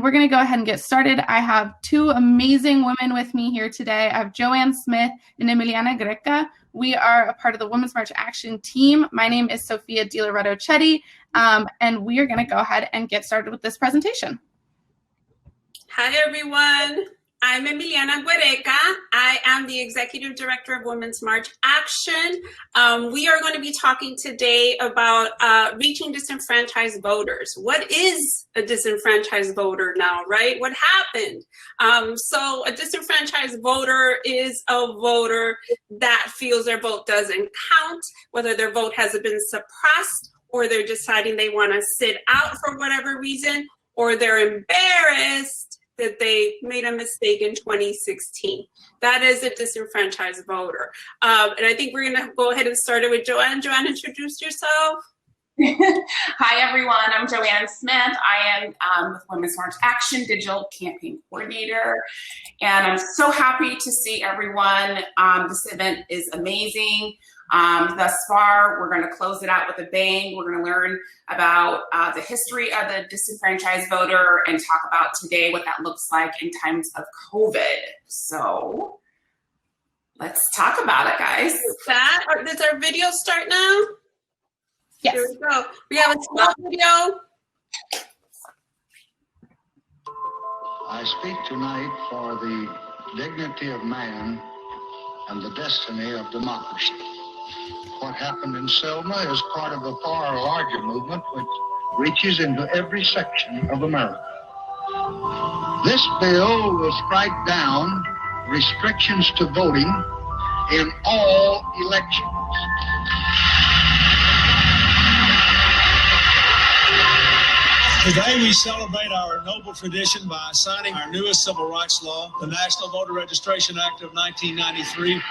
and we're going to go ahead and get started. I have two amazing women with me here today. I have Joanne Smith and Emiliana Guereca. We are a part of the Women's March Action team. My name is Sofia Di Loretto Chetti, and we are going to go ahead and get started with this presentation. Hi, everyone. I'm Emiliana Guereca. I am the Executive Director of Women's March Action. We are going to be talking today about reaching disenfranchised voters. What is a disenfranchised voter now, right? What happened? So a disenfranchised voter is a voter that feels their vote doesn't count, whether their vote has been suppressed or they're deciding they want to sit out for whatever reason, or they're embarrassed that they made a mistake in 2016. That is a disenfranchised voter. And I think we're going to go ahead and start it with Joanne. Joanne, introduce yourself. Hi, everyone. I'm Joanne Smith. I am with Women's March Action, Digital Campaign Coordinator. And I'm so happy to see everyone. This event is amazing. Thus far, we're going to close it out with a bang. We're going to learn about the history of the disenfranchised voter and talk about today what that looks like in times of COVID. So let's talk about it, guys. Does our video start now? Yes. Here we go. We have a small video. I speak tonight for the dignity of man and the destiny of democracy. What happened in Selma is part of a far larger movement which reaches into every section of America. This bill will strike down restrictions to voting in all elections. Today we celebrate our noble tradition by signing our newest civil rights law, the National Voter Registration Act of 1993.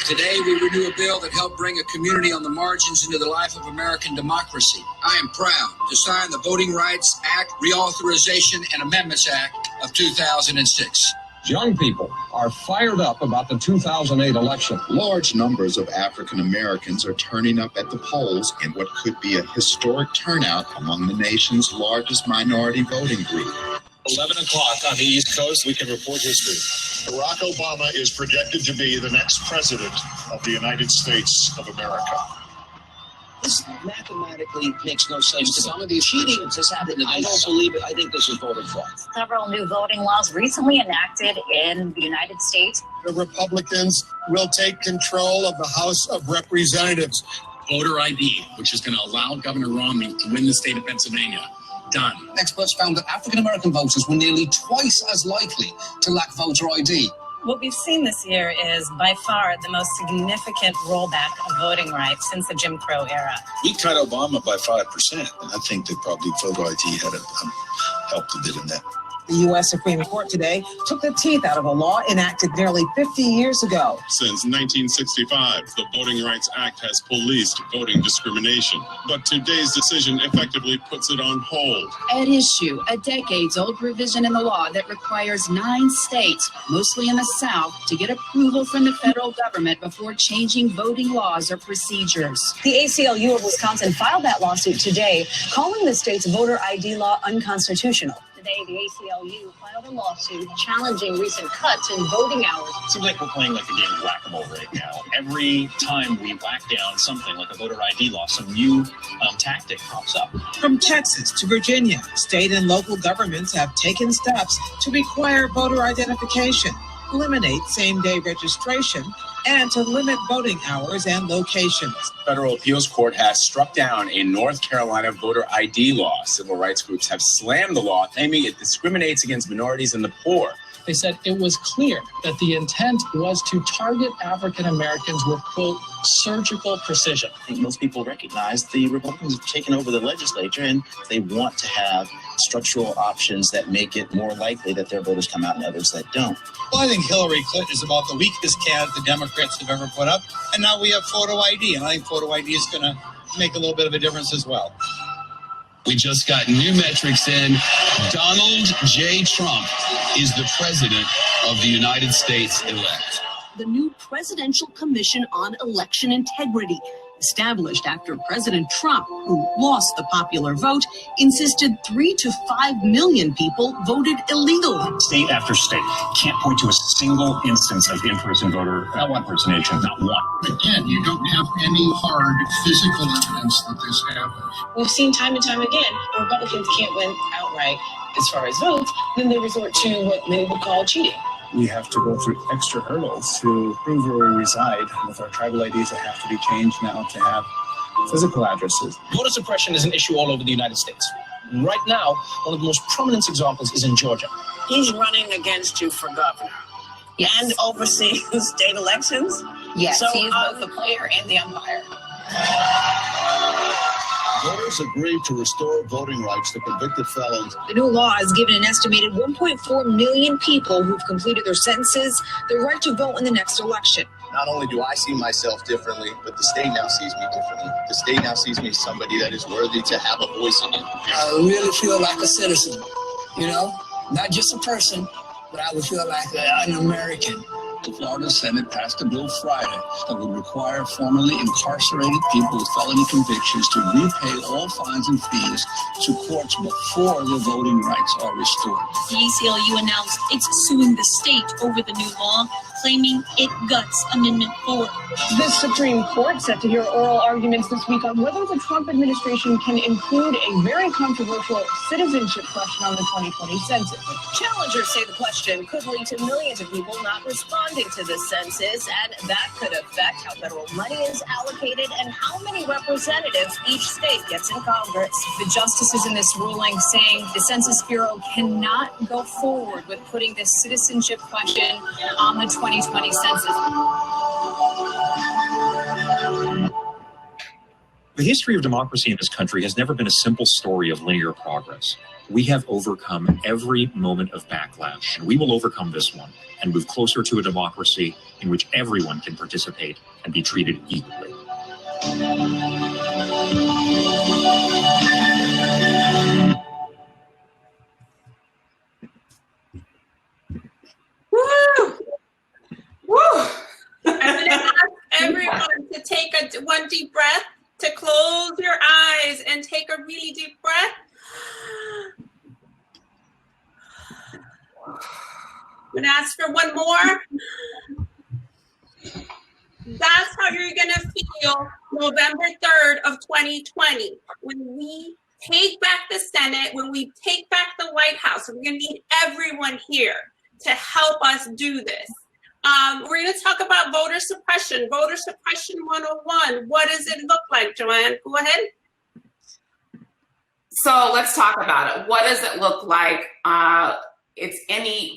Today, we renew a bill that helped bring a community on the margins into the life of American democracy. I am proud to sign the Voting Rights Act, Reauthorization and Amendments Act of 2006. Young people are fired up about the 2008 election. Large numbers of African Americans are turning up at the polls in what could be a historic turnout among the nation's largest minority voting group. 11 o'clock on the East Coast, we can report history. Barack Obama is projected to be the next president of the United States of America. This mathematically makes no sense. Some of these cheating has happened. I don't believe it. I think this is voter fraud. Several new voting laws recently enacted in the United States. The Republicans will take control of the House of Representatives. Voter ID, which is going to allow Governor Romney to win the state of Pennsylvania. Done. Experts found that African-American voters were nearly twice as likely to lack voter ID. What we've seen this year is by far the most significant rollback of voting rights since the Jim Crow era. We cut Obama by 5%, and I think that probably voter ID had helped a bit in that. The U.S. Supreme Court today took the teeth out of a law enacted nearly 50 years ago. Since 1965, the Voting Rights Act has policed voting discrimination, but today's decision effectively puts it on hold. At issue, a decades-old provision in the law that requires 9 states, mostly in the South, to get approval from the federal government before changing voting laws or procedures. The ACLU of Wisconsin filed that lawsuit today, calling the state's voter ID law unconstitutional. Today, the ACLU filed a lawsuit challenging recent cuts in voting hours. It seems like we're playing like a game of whack-a-mole right now. Every time we whack down something like a voter ID law, some new tactic pops up. From Texas to Virginia, state and local governments have taken steps to require voter identification, eliminate same-day registration, and to limit voting hours and locations. Federal appeals court has struck down a North Carolina voter ID law. Civil rights groups have slammed the law, claiming it discriminates against minorities and the poor. They said it was clear that the intent was to target African Americans with, quote, surgical precision. I think most people recognize the Republicans have taken over the legislature and they want to have structural options that make it more likely that their voters come out and others that don't. Well, I think Hillary Clinton is about the weakest candidate the Democrats have ever put up. And now we have photo ID, and I think photo ID is going to make a little bit of a difference as well. We just got new metrics in. Donald J. Trump is the president of the United States elect. The new Presidential Commission on Election Integrity established after President Trump, who lost the popular vote, insisted 3 to 5 million people voted illegally. State after state can't point to a single instance of in-person voter impersonation, not one. Again, you don't have any hard physical evidence that this happened. We've seen time and time again, Republicans can't win outright as far as votes, then they resort to what many would call cheating. We have to go through extra hurdles to prove where we reside. With our tribal IDs that have to be changed now to have physical addresses. Voter suppression is an issue all over the United States. Right now, one of the most prominent examples is in Georgia. He's running against you for governor. Yes. And overseeing state elections. Yes, so, he is both the player and the umpire. Voters agreed to restore voting rights to convicted felons. The new law has given an estimated 1.4 million people who've completed their sentences the right to vote in the next election. Not only do I see myself differently, but the state now sees me differently. The state now sees me as somebody that is worthy to have a voice in it. I really feel like a citizen, not just a person, but I would feel like an American. The Florida Senate passed a bill Friday that would require formerly incarcerated people with felony convictions to repay all fines and fees to courts before their voting rights are restored. The ACLU announced it's suing the state over the new law, claiming it guts Amendment 4. The Supreme Court set to hear oral arguments this week on whether the Trump administration can include a very controversial citizenship question on the 2020 census. Challengers say the question could lead to millions of people not responding to the census, and that could affect how federal money is allocated and how many representatives each state gets in Congress. The justices in this ruling saying the Census Bureau cannot go forward with putting this citizenship question on the 2020 census. The history of democracy in this country has never been a simple story of linear progress. We have overcome every moment of backlash, and we will overcome this one and move closer to a democracy in which everyone can participate and be treated equally. Woo! Woo! I'm going to ask everyone to take one deep breath, to close your eyes and take a really deep breath. I'm going to ask for one more. That's how you're going to feel November 3rd of 2020 when we take back the Senate, when we take back the White House. We're going to need everyone here to help us do this. We're going to talk about voter suppression 101. What does it look like, Joanne? Go ahead. So let's talk about it. What does it look like?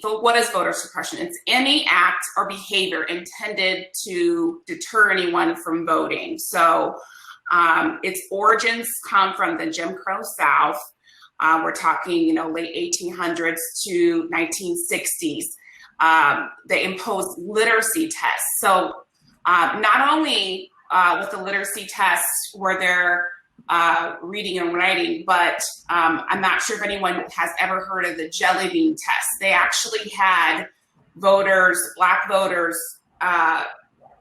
What is voter suppression? It's any act or behavior intended to deter anyone from voting. So its origins come from the Jim Crow South. We're talking, late 1800s to 1960s. They imposed literacy tests. So not only with the literacy tests were there reading and writing, but I'm not sure if anyone has ever heard of the jelly bean test. They actually had black voters,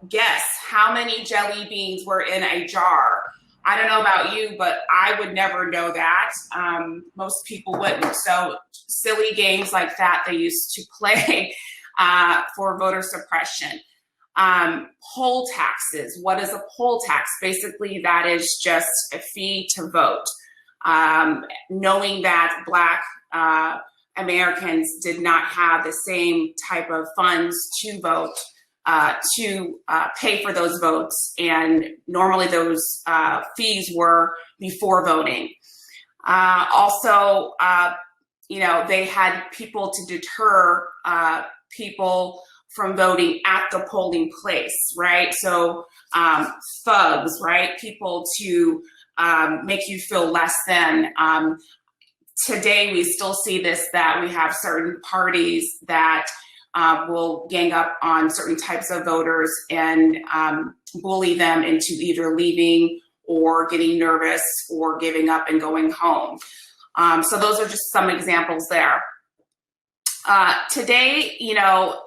guess how many jelly beans were in a jar. I don't know about you, but I would never know that. Most people wouldn't. So silly games like that they used to play for voter suppression. Poll taxes. What is a poll tax? Basically, that is just a fee to vote. Knowing that Black Americans did not have the same type of funds to vote, to pay for those votes. And normally those fees were before voting. Also, they had people to deter people from voting at the polling place, right? So thugs, right? People to make you feel less than. Today, we still see this, that we have certain parties that will gang up on certain types of voters and bully them into either leaving or getting nervous or giving up and going home. So those are just some examples there. Today,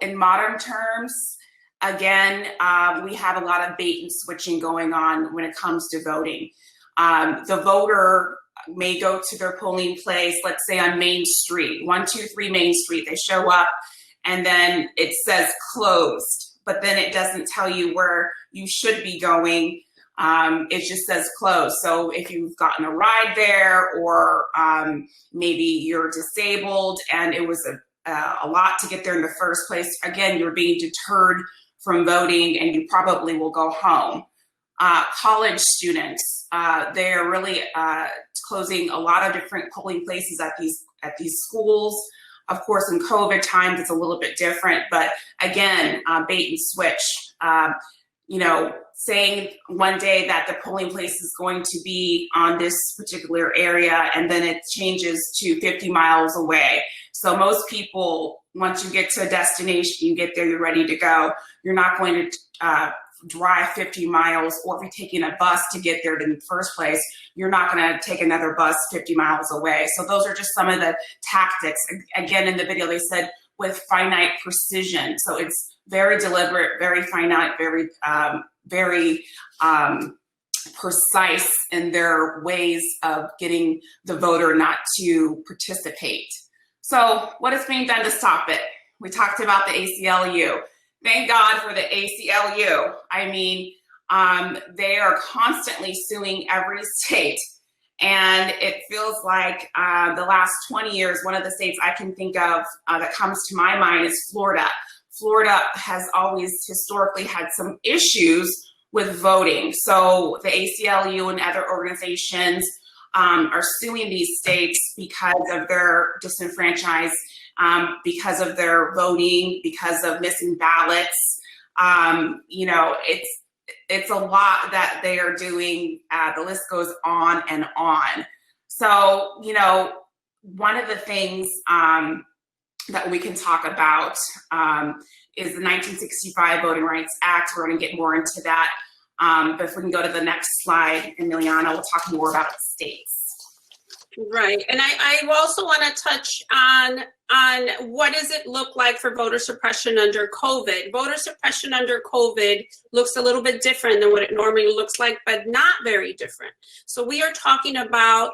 in modern terms, Again, we have a lot of bait and switching going on when it comes to voting. The voter may go to their polling place, let's say on Main Street, 123 Main Street. They show up and then it says closed, but then it doesn't tell you where you should be going. It just says closed. So if you've gotten a ride there, or maybe you're disabled and it was a lot to get there in the first place, again, you're being deterred from voting and you probably will go home. College students, they are really closing a lot of different polling places at these schools. Of course, in COVID times, it's a little bit different, but again, bait and switch. Saying one day that the polling place is going to be on this particular area, and then it changes to 50 miles away. So most people, once you get to a destination, you get there, you're ready to go. You're not going to drive 50 miles, or if you're taking a bus to get there in the first place, you're not going to take another bus 50 miles away. So those are just some of the tactics. Again, in the video, they said with finite precision. So it's very deliberate, very finite, very precise in their ways of getting the voter not to participate. So what is being done to stop it? We talked about the ACLU. Thank God for the ACLU. I mean, they are constantly suing every state. And it feels like the last 20 years, one of the states I can think of that comes to my mind is Florida. Florida has always historically had some issues with voting. So the ACLU and other organizations are suing these states because of their disenfranchised, because of their voting, because of missing ballots. It's a lot that they are doing. The list goes on and on. So, one of the things that we can talk about is the 1965 Voting Rights Act. We're going to get more into that. But if we can go to the next slide, Emiliana, we'll talk more about the states. Right, and I also want to touch on what does it look like for voter suppression under COVID. Voter suppression under COVID looks a little bit different than what it normally looks like, but not very different. So we are talking about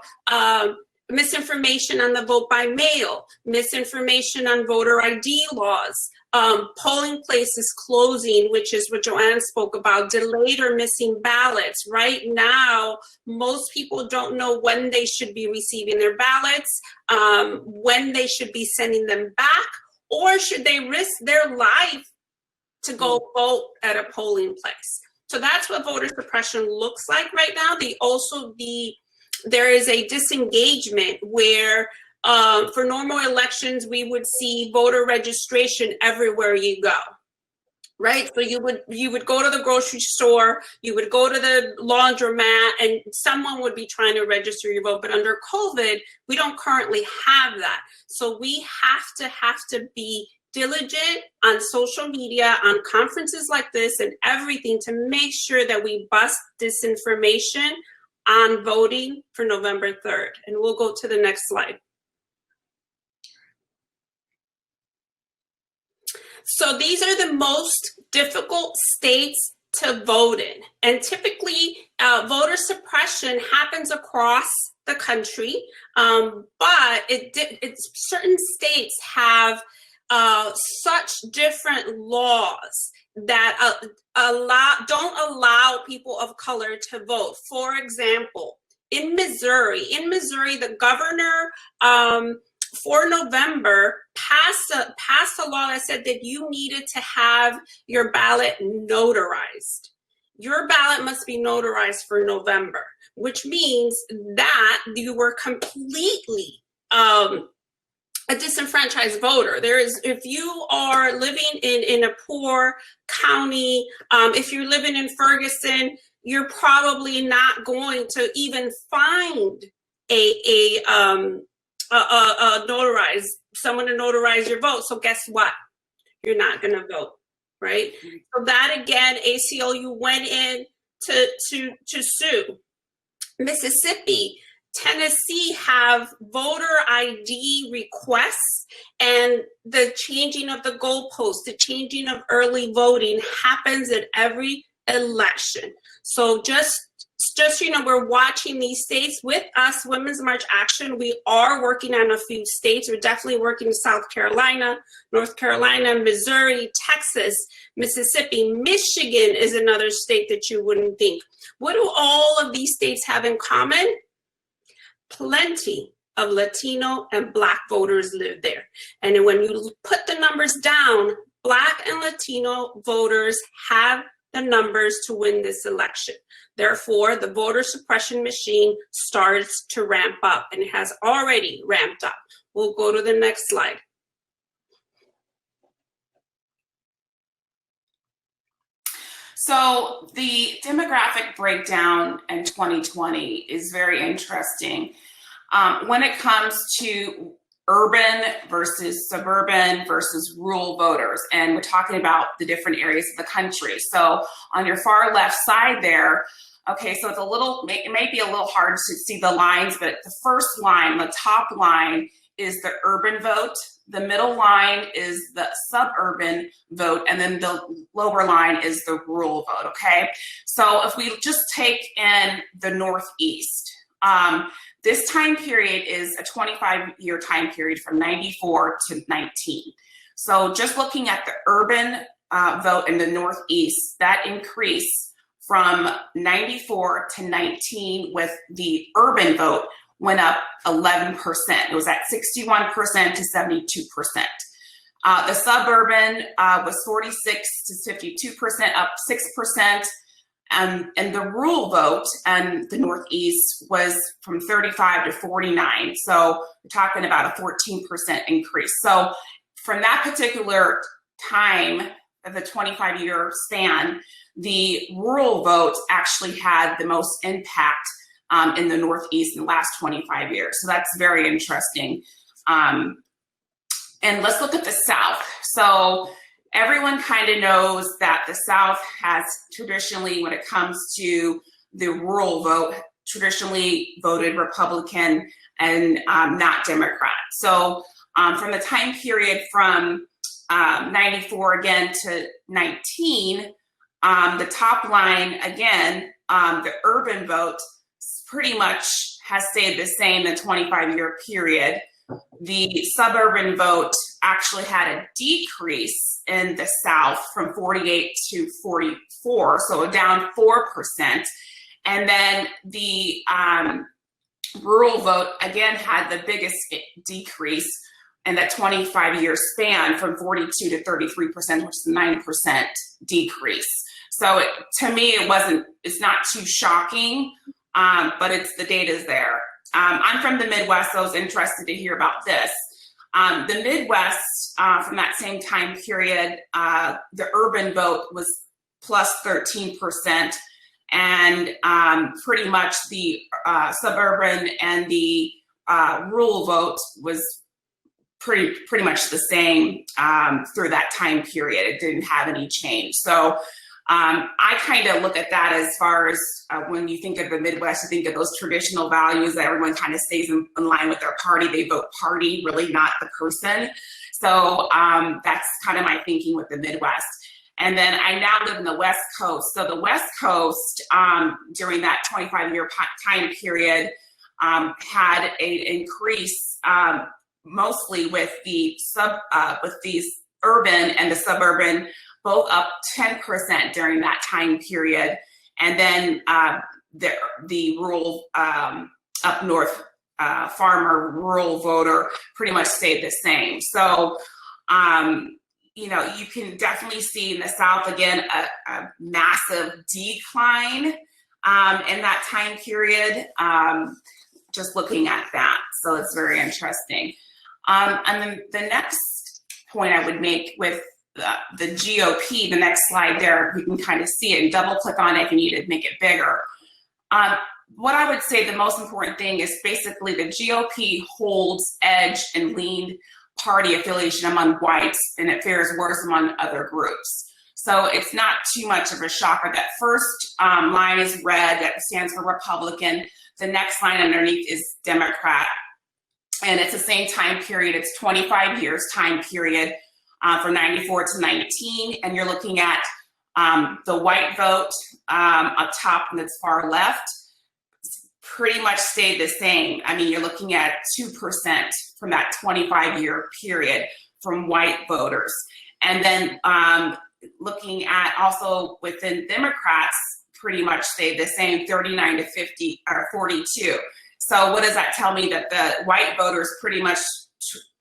misinformation on the vote by mail, misinformation on voter ID laws, polling places closing, which is what Joanne spoke about, delayed or missing ballots. Right now, most people don't know when they should be receiving their ballots, when they should be sending them back, or should they risk their life to go vote at a polling place. So that's what voter suppression looks like right now. There is a disengagement where for normal elections, we would see voter registration everywhere you go, right? So you would go to the grocery store, you would go to the laundromat, and someone would be trying to register your vote. But under COVID, we don't currently have that. So we have to be diligent on social media, on conferences like this and everything to make sure that we bust disinformation on voting for November 3rd. And we'll go to the next slide. So these are the most difficult states to vote in. And typically voter suppression happens across the country, but certain states have such different laws that don't allow people of color to vote. For example, in Missouri, the governor for November passed a law that said that you needed to have your ballot notarized. Your ballot must be notarized for November, which means that you were completely a disenfranchised voter. If you are living in a poor county, if you're living in Ferguson, you're probably not going to even find someone to notarize your vote. So guess what? You're not going to vote, right? So that again, ACLU went in to sue. Mississippi, Tennessee have voter ID requests, and the changing of the goalposts, the changing of early voting happens at every election. So just we're watching these states with us, Women's March Action. We are working on a few states. We're definitely working in South Carolina, North Carolina, Missouri, Texas, Mississippi. Michigan is another state that you wouldn't think. What do all of these states have in common? Plenty of Latino and Black voters live there. And then when you put the numbers down, Black and Latino voters have the numbers to win this election. Therefore, the voter suppression machine starts to ramp up, and it has already ramped up. We'll go to the next slide. So the demographic breakdown in 2020 is very interesting. When it comes to urban versus suburban versus rural voters, and we're talking about the different areas of the country. So on your far left side there, okay, so it may be a little hard to see the lines, but the first line, the top line, is the urban vote. The middle line is the suburban vote, and then the lower line is the rural vote, okay? So if we just take in the Northeast, this time period is a 25-year time period from 94 to 19. So just looking at the urban vote in the Northeast, that increase from 94 to 19 with the urban vote went up 11%. It was at 61% to 72%. The suburban was 46 to 52%, up 6%. And the rural vote in the Northeast was from 35 to 49. So we're talking about a 14% increase. So from that particular time of the 25-year span, the rural vote actually had the most impact in the Northeast in the last 25 years. So that's very interesting. And let's look at the South. So everyone kind of knows that the South has traditionally, when it comes to the rural vote, traditionally voted Republican and not Democrat. So from the time period from 94 again to 19, the top line again, the urban vote pretty much has stayed the same in the 25-year period. The suburban vote actually had a decrease in the South from 48 to 44, so down 4%. And then the rural vote again had the biggest decrease in that 25-year span from 42 to 33%, which is a 9% decrease. So to me, it's not too shocking, but the data's there. I'm from the Midwest, so I was interested to hear about this. The Midwest, from that same time period, the urban vote was plus 13%, and pretty much the suburban and the rural vote was pretty much the same through that time period. It didn't have any change. So I kind of look at that as far as when you think of the Midwest, you think of those traditional values that everyone kind of stays in line with their party. They vote party, really not the person. So that's kind of my thinking with the Midwest. And then I now live in the West Coast. So the West Coast, during that 25-year time period, had an increase mostly with the urban and the suburban, both up 10% during that time period. And then the rural, up north farmer, rural voter pretty much stayed the same. So, you can definitely see in the South, again, a massive decline in that time period, just looking at that. So it's very interesting. And then the next point I would make with the GOP, the next slide there, you can kind of see it and double click on it if you need to make it bigger. What I would say the most important thing is basically the GOP holds edge and lean party affiliation among whites, and it fares worse among other groups. So it's not too much of a shocker. That first line is red, that stands for Republican. The next line underneath is Democrat. And it's the same time period. It's 25 years time period from 94 to 19. And you're looking at the white vote up top and that's far left pretty much stayed the same. I mean, you're looking at 2% from that 25-year period from white voters. And then looking at also within Democrats, pretty much stayed the same, 39 to 50 or 42. So what does that tell me? That the white voters pretty much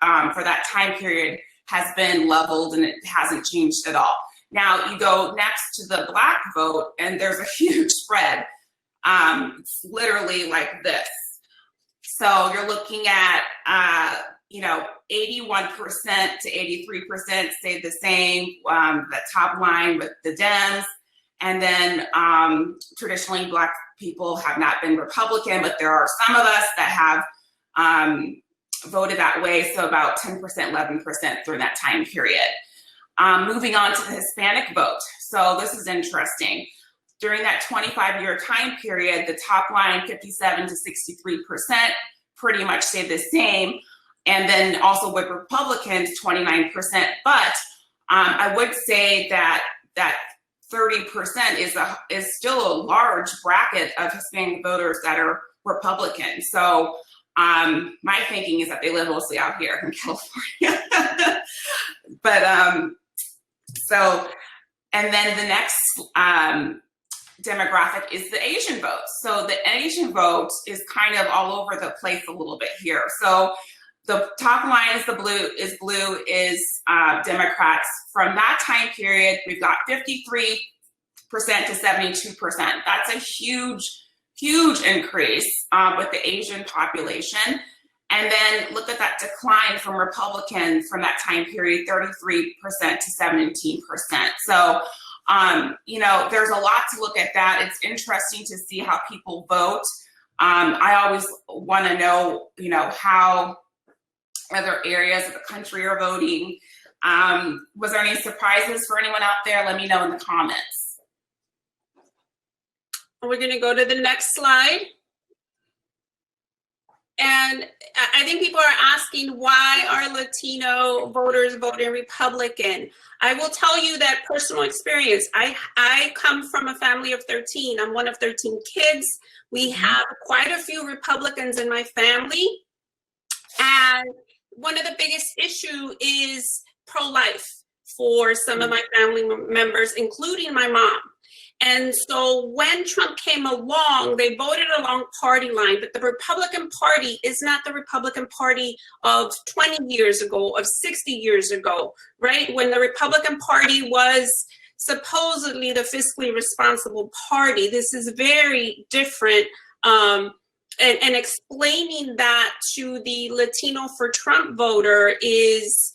for that time period has been leveled and it hasn't changed at all. Now you go next to the black vote and there's a huge spread. It's literally like this. So you're looking at, 81% to 83% stayed the same, the top line with the Dems. And then traditionally black people have not been Republican, but there are some of us that have voted that way. So about 10%, 11% during that time period. Moving on to the Hispanic vote. So this is interesting. During that 25-year time period, the top line, 57 to 63%, pretty much stayed the same. And then also with Republicans, 29%. But I would say that 30% is still a large bracket of Hispanic voters that are Republican. So my thinking is that they live mostly out here in California. But and then the next demographic is the Asian vote. So the Asian vote is kind of all over the place a little bit here. So the top line is blue is Democrats. From that time period, we've got 53% to 72%. That's a huge increase with the Asian population. And then look at that decline from Republicans from that time period, 33% to 17%. So, there's a lot to look at that. It's interesting to see how people vote. I always want to know, how other areas of the country are voting. Was there any surprises for anyone out there? Let me know in the comments. We're going to go to the next slide. And I think people are asking, why are Latino voters voting Republican? I will tell you that personal experience. I come from a family of 13. I'm one of 13 kids. We have quite a few Republicans in my family. And one of the biggest issue is pro-life for some of my family members, including my mom. And so when Trump came along, they voted along party line, but the Republican Party is not the Republican Party of 20 years ago, of 60 years ago, right? When the Republican Party was supposedly the fiscally responsible party. This is very different. And explaining that to the Latino for Trump voter is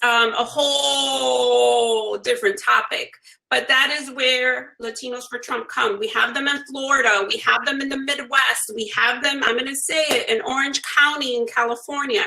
a whole different topic. But that is where Latinos for Trump come. We have them in Florida. We have them in the Midwest. We have them, I'm going to say it, in Orange County in California.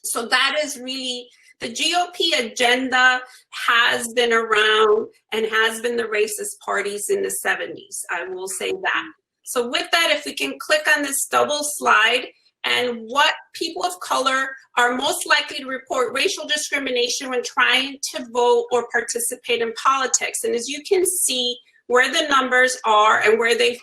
So that is really, the GOP agenda has been around and has been the racist parties in the 70s. I will say that. So with that, if we can click on this double slide, and what people of color are most likely to report racial discrimination when trying to vote or participate in politics. And as you can see where the numbers are and where they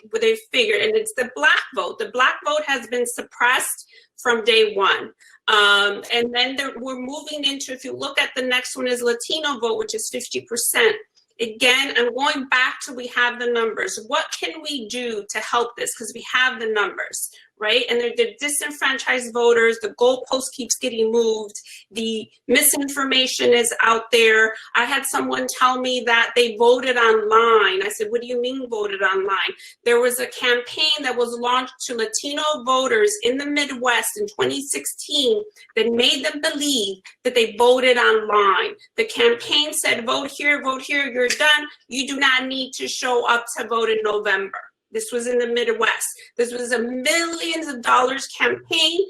figured, and it's the black vote. The black vote has been suppressed from day one. And then we're moving into, if you look at the next one is Latino vote, which is 50%. Again, I'm going back to we have the numbers. What can we do to help this? Because we have the numbers, right? And the disenfranchised voters, the goalpost keeps getting moved. The misinformation is out there. I had someone tell me that they voted online. I said, what do you mean voted online? There was a campaign that was launched to Latino voters in the Midwest in 2016 that made them believe that they voted online. The campaign said, vote here, you're done. You do not need to show up to vote in November. This was in the Midwest. This was a millions of dollars campaign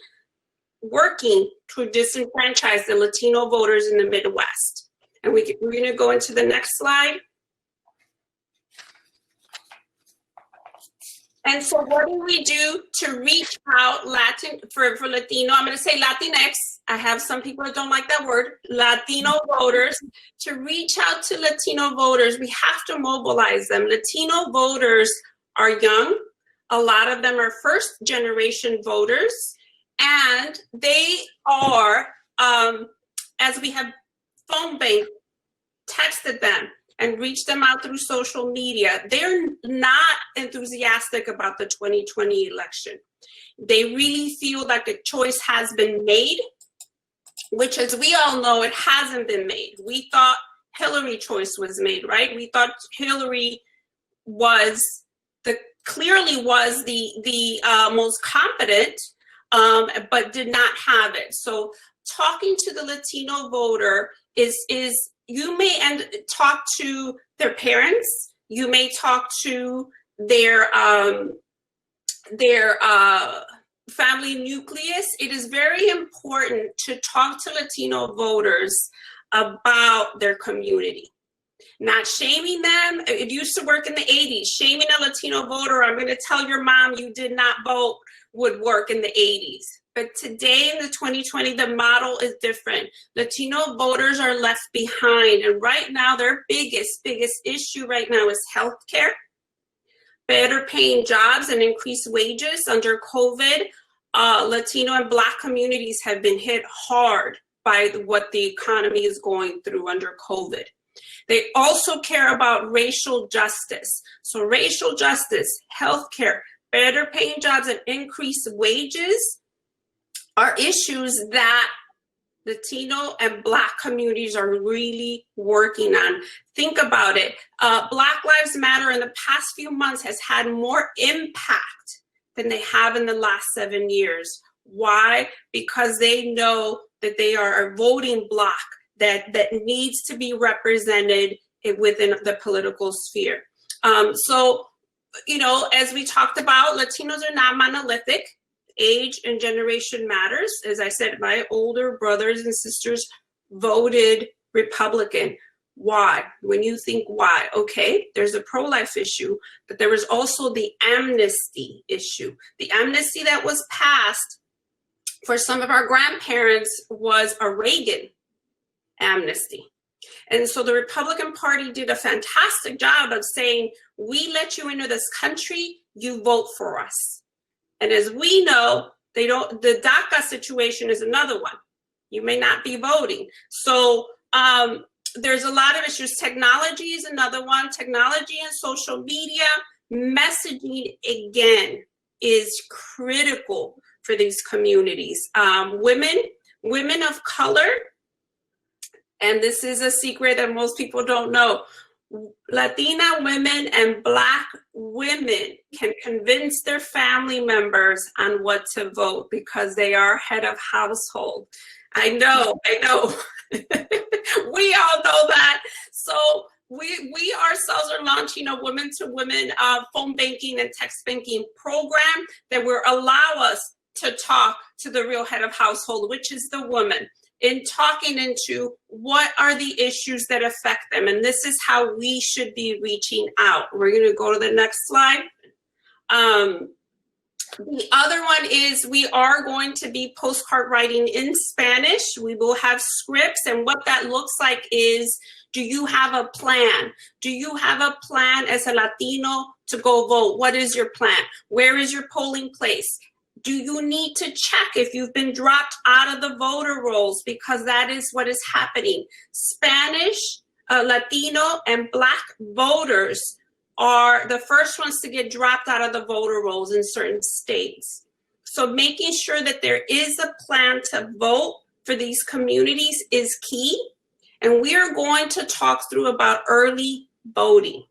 working to disenfranchise the Latino voters in the Midwest. And we're going to go into the next slide. And so what do we do to reach out for Latino? I'm going to say Latinx. I have some people that don't like that word, Latino voters. To reach out to Latino voters, we have to mobilize them. Latino voters are young. A lot of them are first generation voters. And they are, as we have phone banked, texted them, and reach them out through social media, they're not enthusiastic about the 2020 election. They really feel like a choice has been made, which, as we all know, it hasn't been made. We thought Hillary's choice was made, right? We thought Hillary clearly was the most competent, but did not have it. So talking to the Latino voter is you may talk to their parents. You may talk to their family nucleus. It is very important to talk to Latino voters about their community. Not shaming them. It used to work in the 80s. Shaming a Latino voter, I'm going to tell your mom you did not vote, would work in the 80s. But today in the 2020, the model is different. Latino voters are left behind. And right now, their biggest issue right now is healthcare, better paying jobs and increased wages. Under COVID, Latino and Black communities have been hit hard by what the economy is going through under COVID. They also care about racial justice. So racial justice, healthcare, better paying jobs, and increased wages are issues that Latino and Black communities are really working on. Think about it. Black Lives Matter in the past few months has had more impact than they have in the last 7 years. Why? Because they know that they are a voting bloc that needs to be represented within the political sphere. So, as we talked about, Latinos are not monolithic. Age and generation matters. As I said, my older brothers and sisters voted Republican. Why? When you think why, okay, there's a pro-life issue, but there was also the amnesty issue. The amnesty that was passed for some of our grandparents was a Reagan amnesty. And so the Republican Party did a fantastic job of saying, we let you into this country, you vote for us. And as we know, the DACA situation is another one. You may not be voting. So there's a lot of issues. Technology is another one. Technology and social media, messaging, again, is critical for these communities. Women of color, and this is a secret that most people don't know, Latina women and Black women can convince their family members on what to vote because they are head of household. I know. We all know that. So we ourselves are launching a women-to-women phone banking and text banking program that will allow us to talk to the real head of household, which is the woman, in talking into what are the issues that affect them. And this is how we should be reaching out. We're going to go to the next slide. The other one is we are going to be postcard writing in Spanish. We will have scripts, and what that looks like is, do you have a plan? Do you have a plan as a Latino to go vote? What is your plan? Where is your polling place? Do you need to check if you've been dropped out of the voter rolls? Because that is what is happening. Spanish, Latino, and Black voters are the first ones to get dropped out of the voter rolls in certain states. So making sure that there is a plan to vote for these communities is key. And we are going to talk through about early voting.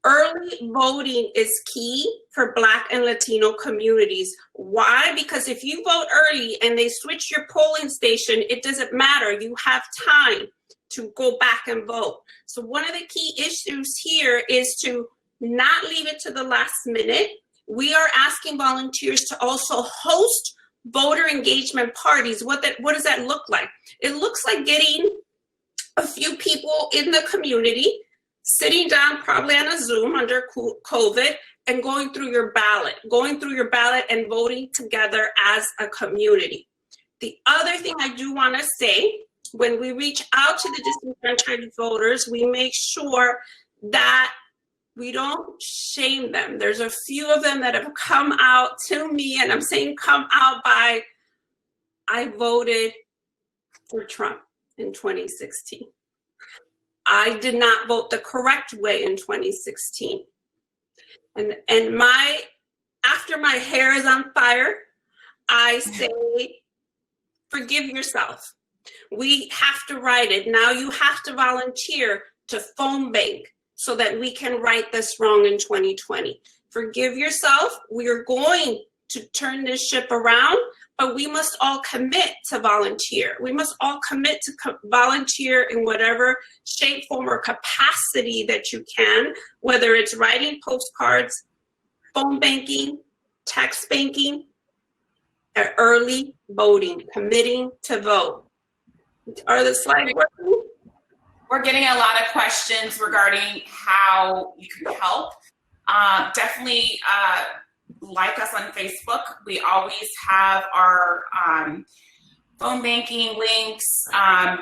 Early voting is key for Black and Latino communities. Why? Because if you vote early and they switch your polling station, it doesn't matter. You have time to go back and vote. So one of the key issues here is to not leave it to the last minute. We are asking volunteers to also host voter engagement parties. What does that look like? It looks like getting a few people in the community, sitting down probably on a Zoom under COVID, and going through your ballot and voting together as a community. The other thing I do want to say, when we reach out to the disenfranchised voters, we make sure that we don't shame them. There's a few of them that have come out to me, and I'm saying come out by, I voted for Trump in 2016. I did not vote the correct way in 2016. And after my hair is on fire, I say, forgive yourself. We have to write it. Now you have to volunteer to phone bank so that we can right this wrong in 2020. Forgive yourself. We are going to turn this ship around, but we must all commit to volunteer. We must all commit to volunteer in whatever shape, form, or capacity that you can, whether it's writing postcards, phone banking, text banking, or early voting, committing to vote. Are the slides working? We're getting a lot of questions regarding how you can help. Definitely like us on Facebook. We always have our phone banking links. I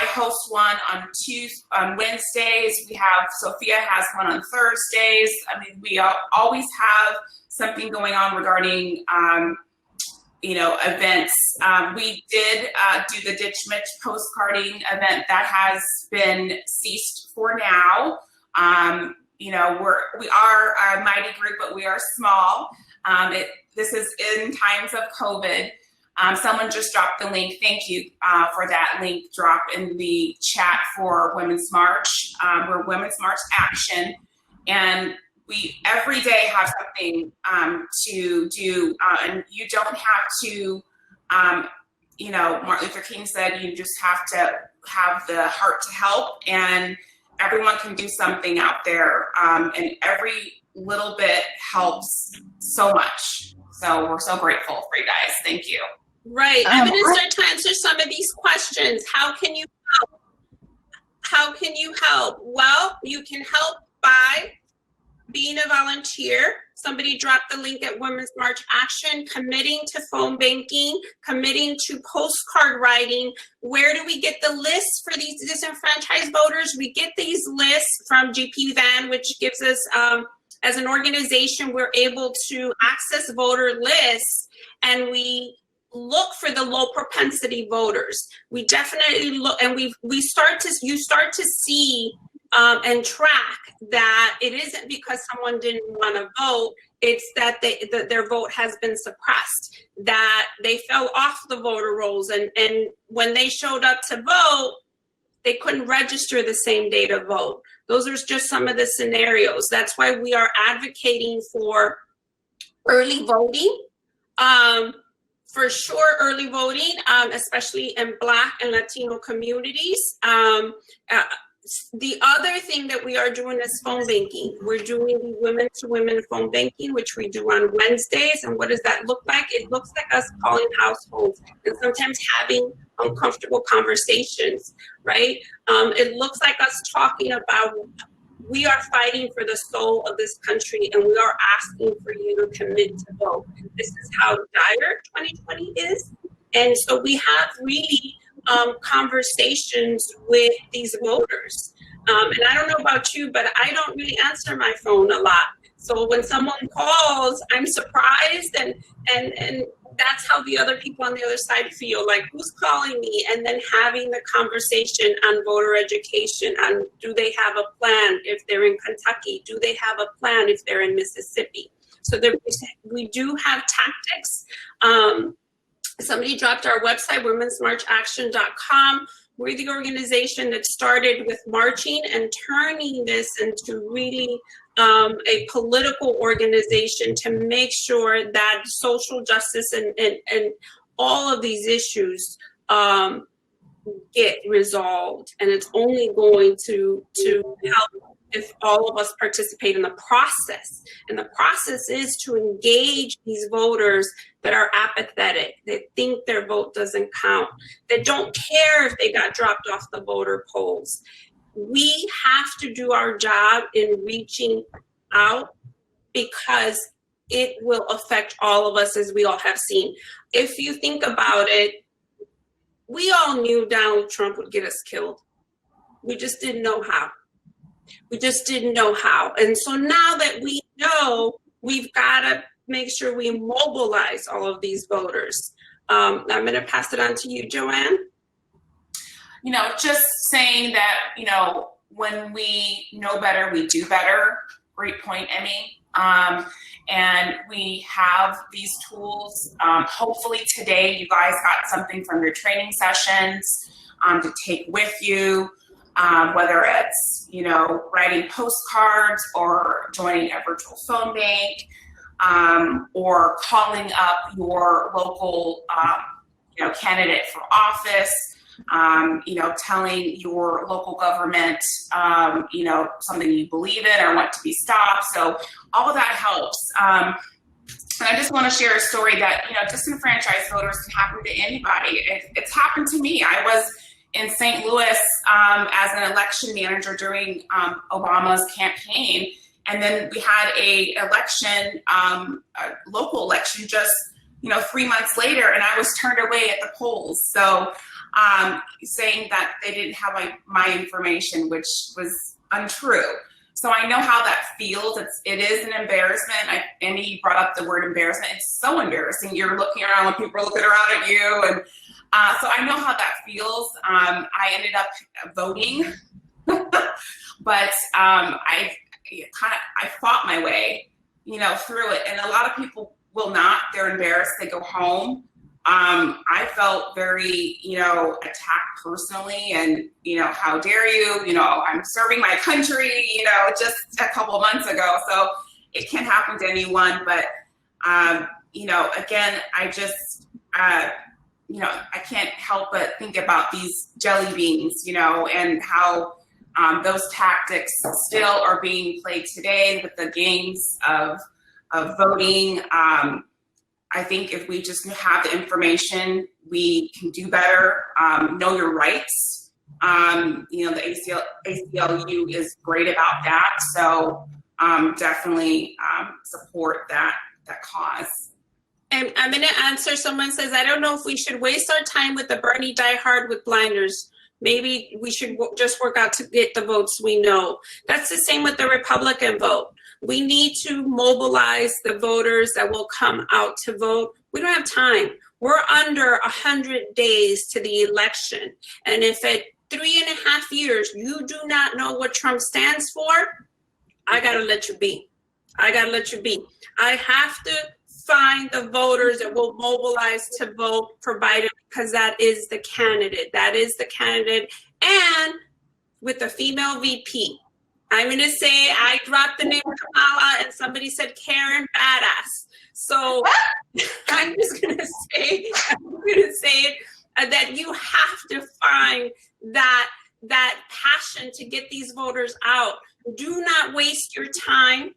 host one on Wednesdays. We have, Sophia has one on Thursdays. I mean, we always have something going on regarding events. We did do the Ditch Mitch postcarding event that has been ceased for now. We are a mighty group, but we are small. This is in times of COVID. Someone just dropped the link. Thank you for that link drop in the chat for Women's March. We're Women's March Action, and we every day have something to do, and you don't have to, Martin Luther King said you just have to have the heart to help, and everyone can do something out there, and every little bit helps so much. So we're so grateful for you guys. Thank you. Right. I'm going to start to answer some of these questions. How can you help? How can you help? Well, you can help by being a volunteer. Somebody dropped the link at Women's March Action, committing to phone banking, committing to postcard writing. Where do we get the lists for these disenfranchised voters? We get these lists from GP Van, which gives us, as an organization, we're able to access voter lists, and we look for the low propensity voters. We definitely look, and you start to see and track that it isn't because someone didn't want to vote, it's that their vote has been suppressed, that they fell off the voter rolls, and when they showed up to vote, they couldn't register the same day to vote. Those are just some of the scenarios. That's why we are advocating for early voting. For sure, early voting, especially in Black and Latino communities. The other thing that we are doing is phone banking. We're doing the women-to-women phone banking, which we do on Wednesdays. And what does that look like? It looks like us calling households and sometimes having uncomfortable conversations, right? It looks like us talking about, we are fighting for the soul of this country, and we are asking for you to commit to vote. This is how dire 2020 is. And so we have really conversations with these voters. And I don't know about you, but I don't really answer my phone a lot. So when someone calls, I'm surprised, and that's how the other people on the other side feel, like, who's calling me? And then having the conversation on voter education, on do they have a plan if they're in Kentucky? Do they have a plan if they're in Mississippi? So we do have tactics. Somebody dropped our website, womensmarchaction.com. We're the organization that started with marching and turning this into really a political organization to make sure that social justice and all of these issues get resolved. And it's only going to help if all of us participate in the process. And the process is to engage these voters that are apathetic, that think their vote doesn't count, that don't care if they got dropped off the voter polls. We have to do our job in reaching out because it will affect all of us, as we all have seen. If you think about it, we all knew Donald Trump would get us killed. We just didn't know how. And so now that we know, we've got to make sure we mobilize all of these voters. I'm going to pass it on to you, Joanne. Just saying that, when we know better, we do better. Great point, Emmy. And we have these tools. Hopefully today you guys got something from your training sessions to take with you, whether it's, writing postcards or joining a virtual phone bank, or calling up your local, candidate for office, telling your local government, something you believe in or want to be stopped. So all of that helps. And I just want to share a story that, disenfranchised voters can happen to anybody. It's happened to me. I was in St. Louis as an election manager during Obama's campaign. And then we had a local election just, 3 months later, and I was turned away at the polls. So saying that they didn't have my information, which was untrue. So I know how that feels. It is an embarrassment. Andy brought up the word embarrassment. It's so embarrassing. You're looking around when people are looking around at you. And so I know how that feels. I ended up voting, but I fought my way, through it. And a lot of people will not. They're embarrassed. They go home. I felt very, attacked personally, and, how dare you, I'm serving my country, just a couple of months ago. So it can happen to anyone. But, again, I just, I can't help but think about these jelly beans, and how those tactics still are being played today with the games of voting. I think if we just have the information, we can do better. Know your rights. The ACLU is great about that. So definitely support that cause. And I'm going to answer. Someone says, I don't know if we should waste our time with the Bernie diehard with blinders. Maybe we should just work out to get the votes we know. That's the same with the Republican vote. We need to mobilize the voters that will come out to vote. We don't have time. We're under 100 days to the election. And if at 3.5 years you do not know what Trump stands for, I got to let you be. I have to find the voters that will mobilize to vote for Biden, because that is the candidate. And with the female VP, I'm going to say I dropped the name Kamala and somebody said Karen Badass. So I'm just going to say it, that you have to find that passion to get these voters out. Do not waste your time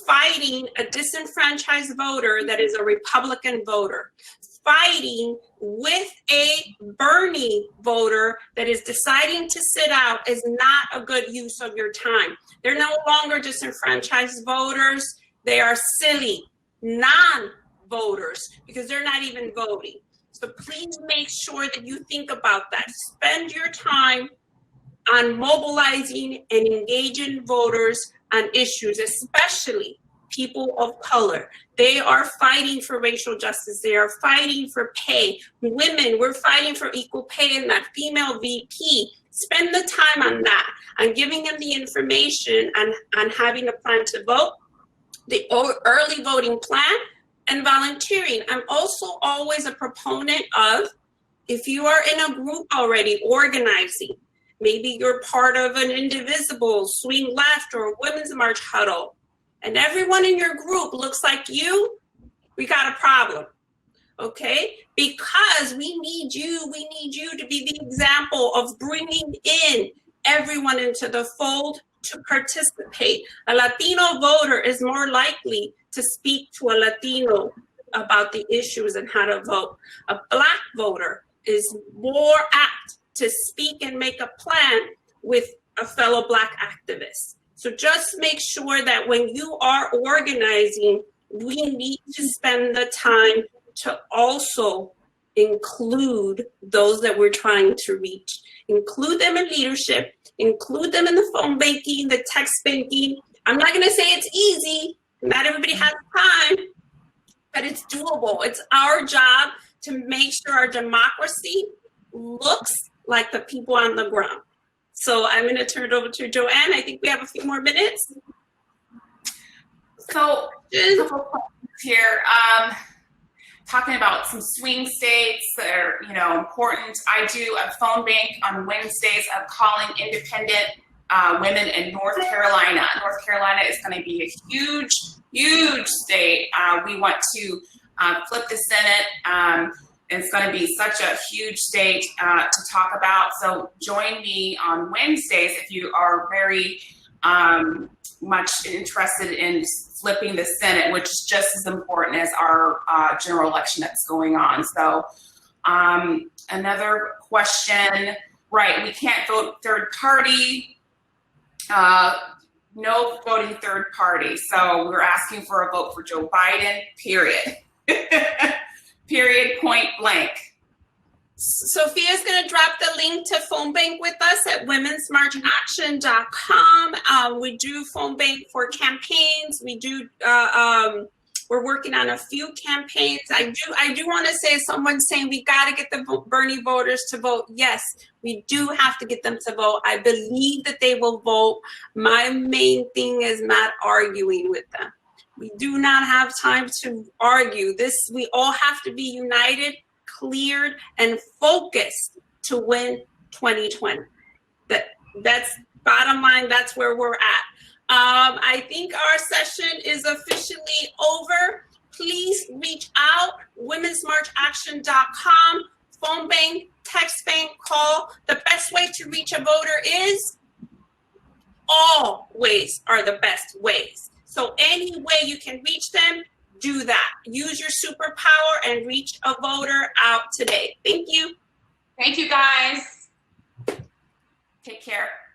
fighting a disenfranchised voter that is a Republican voter. Fighting with a Bernie voter that is deciding to sit out is not a good use of your time. They're no longer disenfranchised voters. They are silly non-voters because they're not even voting. So please make sure that you think about that. Spend your time on mobilizing and engaging voters on issues, especially people of color. They are fighting for racial justice. They are fighting for pay. Women, we're fighting for equal pay in that female VP. Spend the time on that, on giving them the information on having a plan to vote, the early voting plan, and volunteering. I'm also always a proponent of, if you are in a group already organizing, maybe you're part of an Indivisible, Swing Left, or a Women's March huddle, and everyone in your group looks like you, we got a problem, okay? Because we need you to be the example of bringing in everyone into the fold to participate. A Latino voter is more likely to speak to a Latino about the issues and how to vote. A Black voter is more apt to speak and make a plan with a fellow Black activist. So just make sure that when you are organizing, we need to spend the time to also include those that we're trying to reach. Include them in leadership, include them in the phone banking, the text banking. I'm not going to say it's easy. Not everybody has time, but it's doable. It's our job to make sure our democracy looks like the people on the ground. So I'm going to turn it over to Joanne. I think we have a few more minutes. So a couple questions here. Talking about some swing states that are, important. I do a phone bank on Wednesdays of calling independent women in North Carolina. North Carolina is going to be a huge, huge state. We want to flip the Senate. It's going to be such a huge state to talk about. So join me on Wednesdays if you are very much interested in flipping the Senate, which is just as important as our general election that's going on. So another question, right, we can't vote third party, no voting third party. So we're asking for a vote for Joe Biden, period. Period, point blank. Sophia's going to drop the link to phone bank with us at womensmarchaction.com. We do phone bank for campaigns. We do. We're working on a few campaigns. I do want to say, someone's saying we got to get the Bernie voters to vote. Yes, we do have to get them to vote. I believe that they will vote. My main thing is not arguing with them. We do not have time to argue. We all have to be united, cleared, and focused to win 2020. That's bottom line. That's where we're at. I think our session is officially over. Please reach out, womensmarchaction.com, phone bank, text bank, call. The best way to reach a voter is all ways are the best ways. So any way you can reach them, do that. Use your superpower and reach a voter out today. Thank you. Thank you, guys. Take care.